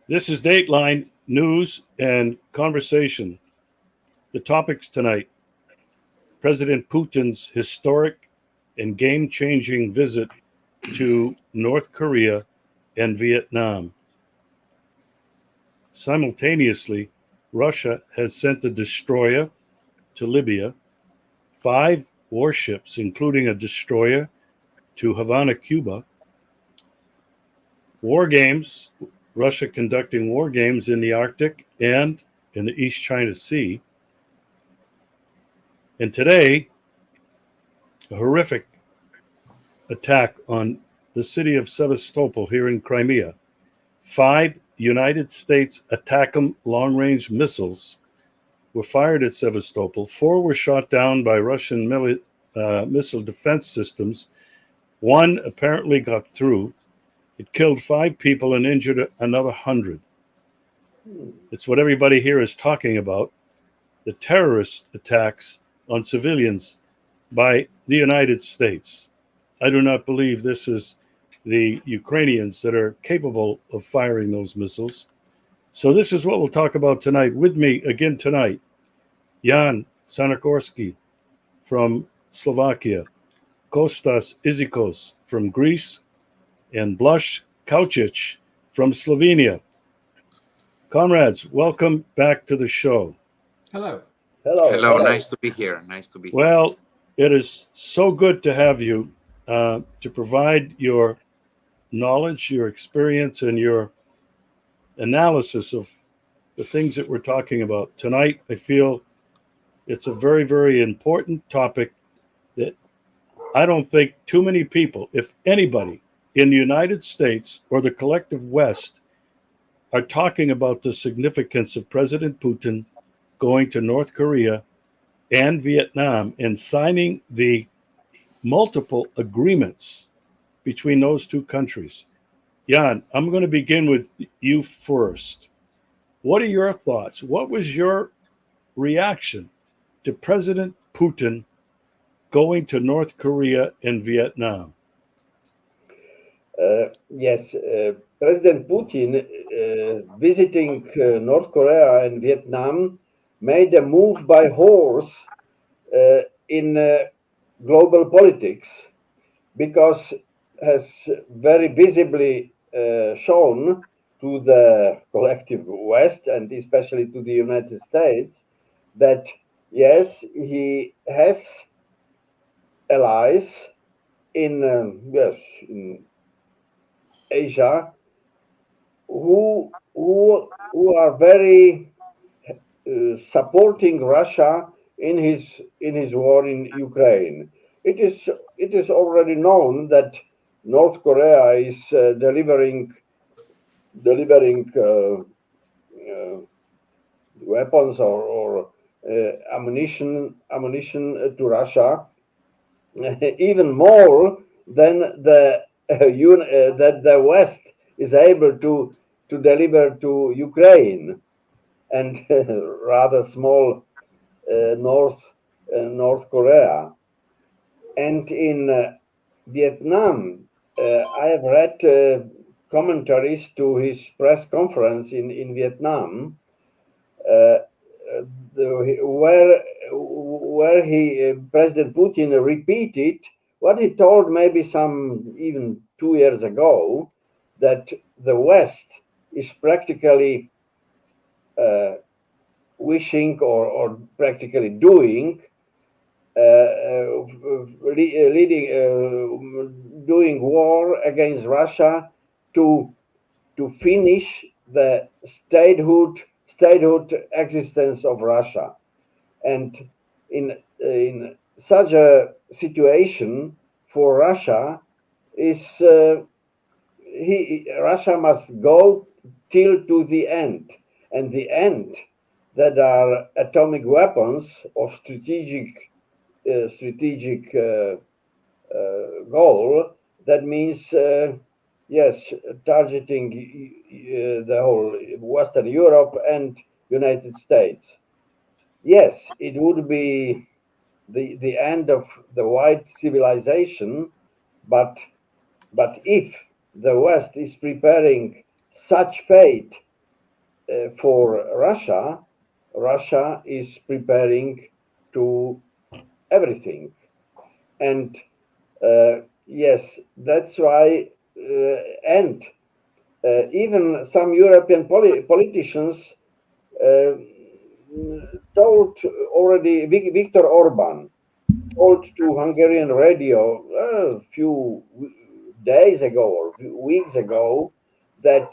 This is Dateline News and Conversation. The topics tonight: President Putin's historic and game changing visit to North Korea and Vietnam. Simultaneously, Russia has sent a destroyer to Libya, 5 warships, including a destroyer, to Havana, Cuba. War games, Russia conducting war games in the Arctic and in the East China Sea. And today, a horrific attack on the city of Sevastopol here in Crimea. 5 United States ATACMS long-range missiles were fired at Sevastopol. 4 were shot down by Russian missile defense systems. 1 apparently got through. It killed 5 people and injured another 100. It's what everybody here is talking about, the terrorist attacks on civilians by the United States. I do not believe this is the Ukrainians that are capable of firing those missiles. So this is what we'll talk about tonight. With me again tonight, Jan Sanakorski from Slovakia, Kostas Izikos from Greece, and Blaž Kaučić from Slovenia. Comrades, welcome back to the show. Hello. Hello. Nice to be here. Well, it is so good to have you to provide your knowledge, your experience, and your analysis of the things that we're talking about. Tonight, I feel it's a very, very important topic that I don't think too many people, if anybody, in the United States or the collective West are talking about the significance of President Putin going to North Korea and Vietnam and signing the multiple agreements between those two countries. Jan, I'm going to begin with you first. What are your thoughts? What was your reaction to President Putin going to North Korea and Vietnam? Yes, President Putin visiting North Korea and Vietnam made a move by horse in global politics, because has very visibly shown to the collective West and especially to the United States that yes, he has allies in Asia who are very supporting Russia in his war in Ukraine. It is already known that North Korea is delivering weapons or ammunition to Russia, even more than that the West is able to deliver to Ukraine, and rather small North Korea. And in Vietnam, I have read commentaries to his press conference in Vietnam, where President Putin repeated what he told maybe some even 2 years ago, that the West is practically wishing or practically doing doing war against Russia to finish the statehood existence of Russia. And in such a situation for Russia is Russia must go till to the end, and the end that are atomic weapons of strategic goal. That means yes, targeting the whole Western Europe and United States. Yes, it would be the end of the white civilization, but if the West is preparing such fate for Russia, Russia is preparing to everything. And yes, that's why, and even some European politicians uh, told already, Viktor Orban told to Hungarian radio a few days ago or weeks ago that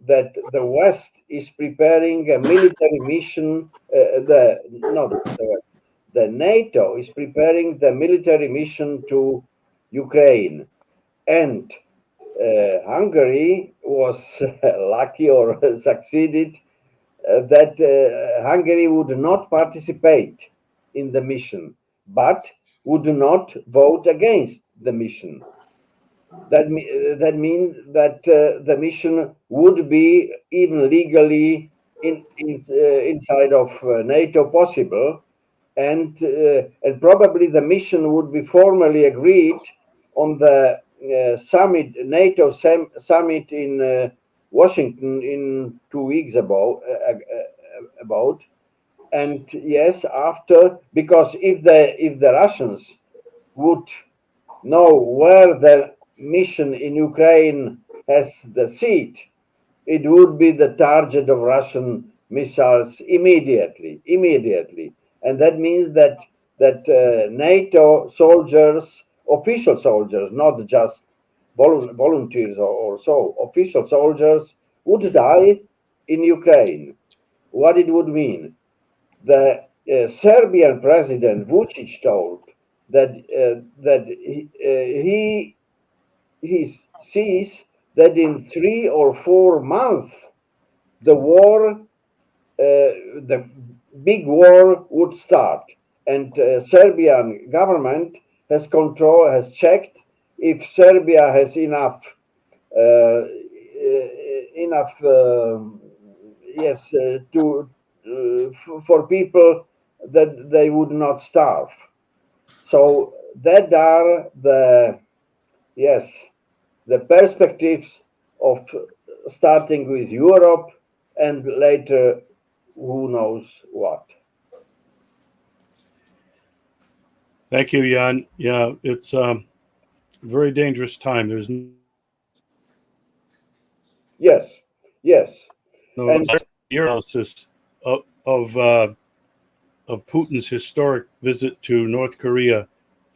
the West is preparing a military mission. The not the West, the NATO is preparing the military mission to Ukraine, and Hungary was lucky or succeeded that Hungary would not participate in the mission, but would not vote against the mission. That means that the mission would be even legally inside of NATO possible, and probably the mission would be formally agreed on the summit, NATO summit in Washington in 2 weeks about. And yes, after, because if the Russians would know where the mission in Ukraine has the seat, it would be the target of Russian missiles immediately. And that means that NATO soldiers, official soldiers, not just volunteers or so, official soldiers would die in Ukraine. What it would mean? The Serbian president Vucic told that he sees that in 3 or 4 months the war, the big war would start, and Serbian government has checked if Serbia has enough yes to for people that they would not starve. So that are the, yes, the perspectives of starting with Europe and later who knows what. Thank you, Jan. Yeah, it's a very dangerous time. There's Yes, yes, no and analysis of Putin's historic visit to North Korea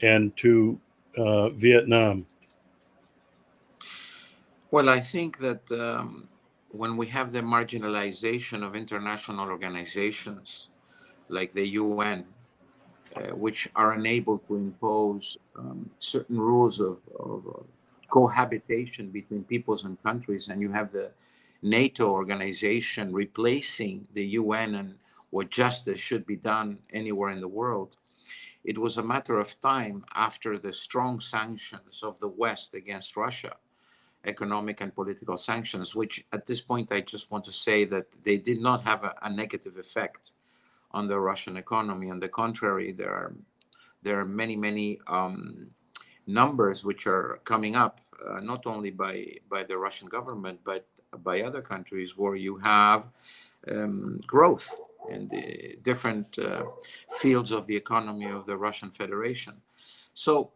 and to Vietnam. Well, I think that when we have the marginalization of international organizations like the UN, which are unable to impose certain rules of cohabitation between peoples and countries, and you have the NATO organization replacing the UN and what justice should be done anywhere in the world, it was a matter of time after the strong sanctions of the West against Russia, economic and political sanctions, which at this point I just want to say that they did not have a negative effect on the Russian economy. On the contrary, there are many numbers which are coming up, not only by the Russian government, but by other countries where you have growth in the different fields of the economy of the Russian Federation. So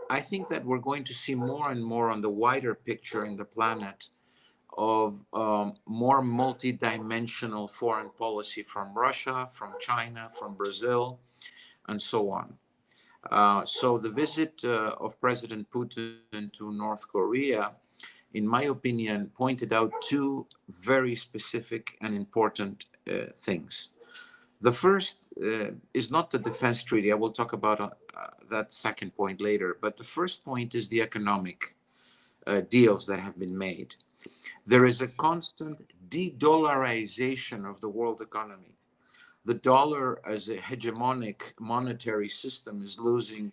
I think that we're going to see more and more on the wider picture in the planet of more multi-dimensional foreign policy from Russia, from China, from Brazil, and so on. So the visit of President Putin to North Korea, in my opinion, pointed out two very specific and important things. The first is not the defense treaty. I will talk about that second point later. But the first point is the economic deals that have been made. There is a constant de-dollarization of the world economy. The dollar as a hegemonic monetary system is losing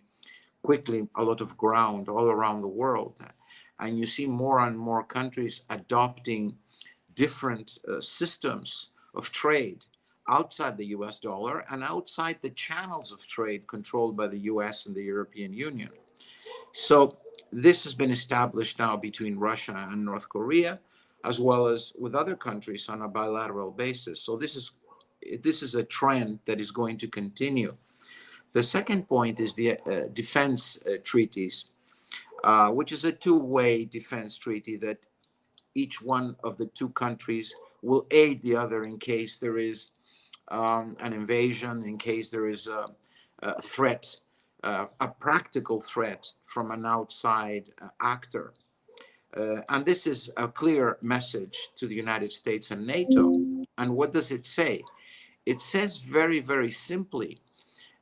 quickly a lot of ground all around the world. And you see more and more countries adopting different systems of trade outside the US dollar and outside the channels of trade controlled by the US and the European Union. So this has been established now between Russia and North Korea. as well as with other countries on a bilateral basis. So this is a trend that is going to continue. The second point is the defense treaties, which is a two-way defense treaty that each one of the two countries will aid the other in case there is an invasion, in case there is a threat, a practical threat from an outside actor. And this is a clear message to the United States and NATO. And what does it say? It says very, very simply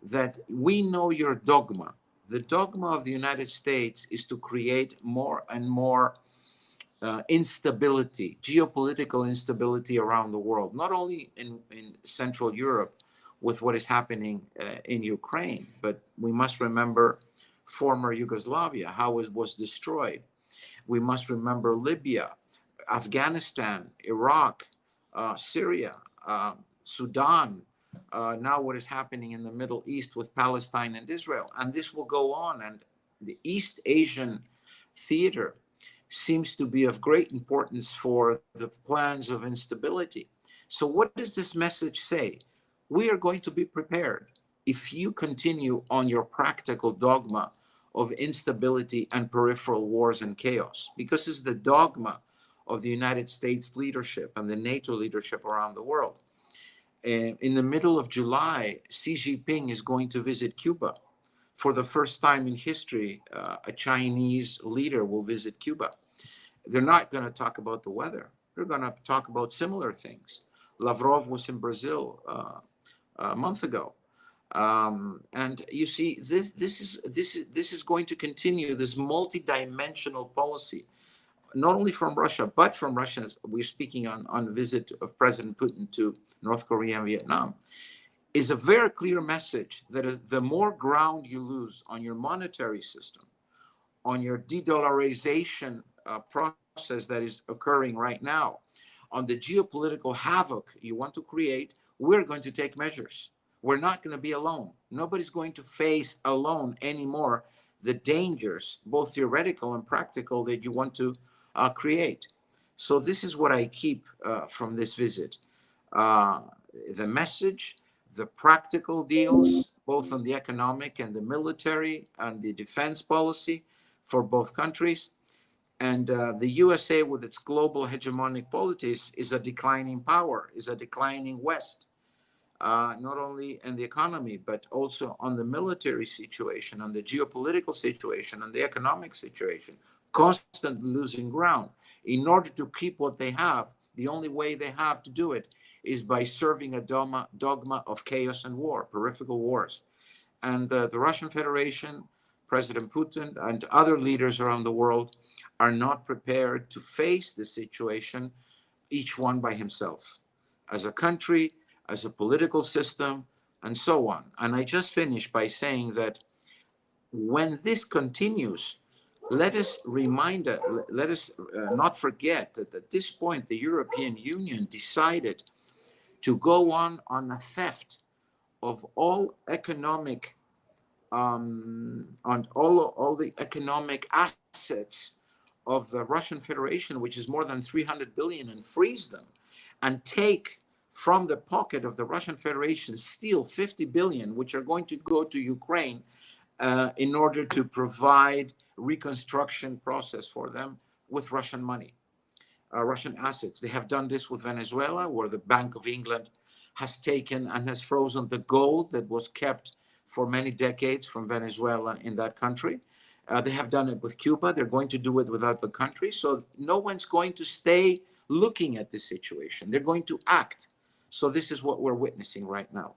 that we know your dogma. The dogma of the United States is to create more and more instability, geopolitical instability around the world, not only in Central Europe with what is happening in Ukraine, but we must remember former Yugoslavia, how it was destroyed. We must remember Libya, Afghanistan, Iraq, Syria, Sudan, now what is happening in the Middle East with Palestine and Israel. And this will go on. And the East Asian theater seems to be of great importance for the plans of instability. So what does this message say? We are going to be prepared if you continue on your practical dogma of instability and peripheral wars and chaos, because it's the dogma of the United States leadership and the NATO leadership around the world. In the middle of July, Xi Jinping is going to visit Cuba. For the first time in history, a Chinese leader will visit Cuba. They're not going to talk about the weather. They're going to talk about similar things. Lavrov was in Brazil a month ago. And you see, this is going to continue, this multi-dimensional policy, not only from Russia, but from Russia. We're speaking on visit of President Putin to North Korea and Vietnam, is a very clear message that the more ground you lose on your monetary system, on your de-dollarization process that is occurring right now, on the geopolitical havoc you want to create, we're going to take measures. We're not going to be alone. Nobody's going to face alone anymore the dangers, both theoretical and practical, that you want to create. So this is what I keep from this visit. The message, the practical deals, both on the economic and the military and the defense policy for both countries. And the USA, with its global hegemonic politics, is a declining power, is a declining West, not only in the economy, but also on the military situation, on the geopolitical situation, on the economic situation, constantly losing ground. In order to keep what they have, the only way they have to do it is by serving a dogma of chaos and war, peripheral wars. And the Russian Federation, President Putin, and other leaders around the world are not prepared to face the situation, each one by himself, as a country, as a political system, and so on. And I just finished by saying that when this continues, let us not forget that at this point, the European Union decided to go on a theft of all economic, on all the economic assets of the Russian Federation, which is more than 300 billion, and freeze them, and take from the pocket of the Russian Federation, steal 50 billion, which are going to go to Ukraine in order to provide reconstruction process for them with Russian money, Russian assets. They have done this with Venezuela, where the Bank of England has taken and has frozen the gold that was kept for many decades from Venezuela in that country. They have done it with Cuba. They're going to do it with other countries. So no one's going to stay looking at this situation. They're going to act. So this is what we're witnessing right now.